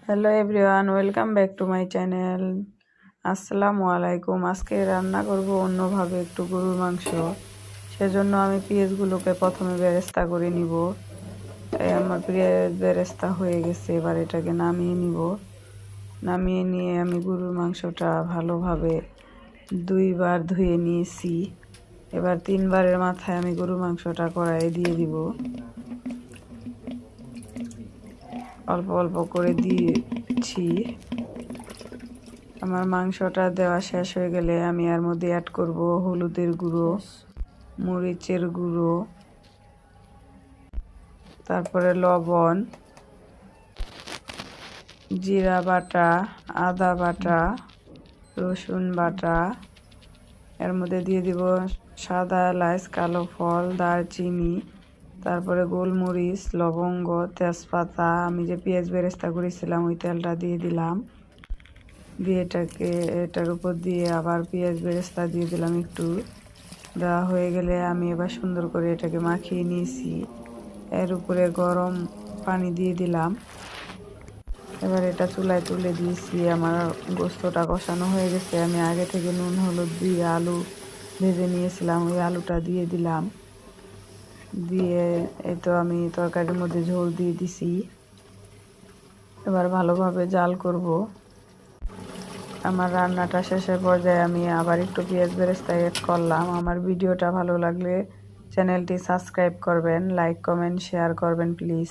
Hello everyone, welcome back to my channel. আসসালামু আলাইকুম। আজকে রান্না করব অন্যভাবে, একটু গরুর মাংস। সেজন্য আমি পেঁয়াজগুলোকে প্রথমে বেরেস্তা করে নিব। এই আমার পেঁয়াজ বেরেস্তা হয়ে গেছে, এবার এটাকে নামিয়ে নিব। নামিয়ে নিয়ে আমি গরুর মাংসটা ভালোভাবে 2বার ধুয়ে নিয়েছি। এবার 3বারের মাথায় আমি গরুর মাংসটা কড়াইয়ে দিয়ে দিব। অল্প অল্প করে দিয়েছি। আমার মাংসটা দেওয়া শেষ হয়ে গেলে আমি এর মধ্যে অ্যাড করব হলুদের গুঁড়ো, মরিচের গুঁড়ো, তারপরে লবণ, জিরা বাটা, আদা বাটা, রসুন বাটা। এর মধ্যে দিয়ে দিব সাদা এলাচ, কালো ফল, দারচিনি, তারপরে গোলমরিচ, লবঙ্গ, তেজপাতা। আমি যে পেঁয়াজ বেরেস্তা করেছিলাম ওই তেলটা দিয়ে দিলাম। দিয়ে এটার উপর দিয়ে আবার পেঁয়াজ বেরেস্তা দিয়ে দিলাম একটু। দেওয়া হয়ে গেলে আমি এবার সুন্দর করে এটাকে মাখিয়ে নিয়েছি। এর উপরে গরম পানি দিয়ে দিলাম। এবার এটা চুলায় তুলে দিয়েছি। আমার গোস্তটা কষানো হয়ে গেছে। আমি আগে থেকে নুন হলুদ দিয়ে আলু ভেজে নিয়েছিলাম, ওই আলুটা দিয়ে দিলাম। দিয়ে এই তো আমি তরকারির মধ্যে ঝোল দিয়ে দিছি। এবার ভালোভাবে জাল করব। আমার রান্নাটা শেষের পর্যায়ে আমি আবার একটু পেঁয়াজ বেরেস্তা অ্যাড করলাম। আমার ভিডিওটা ভালো লাগলে চ্যানেলটি সাবস্ক্রাইব করবেন, লাইক কমেন্ট শেয়ার করবেন প্লিজ।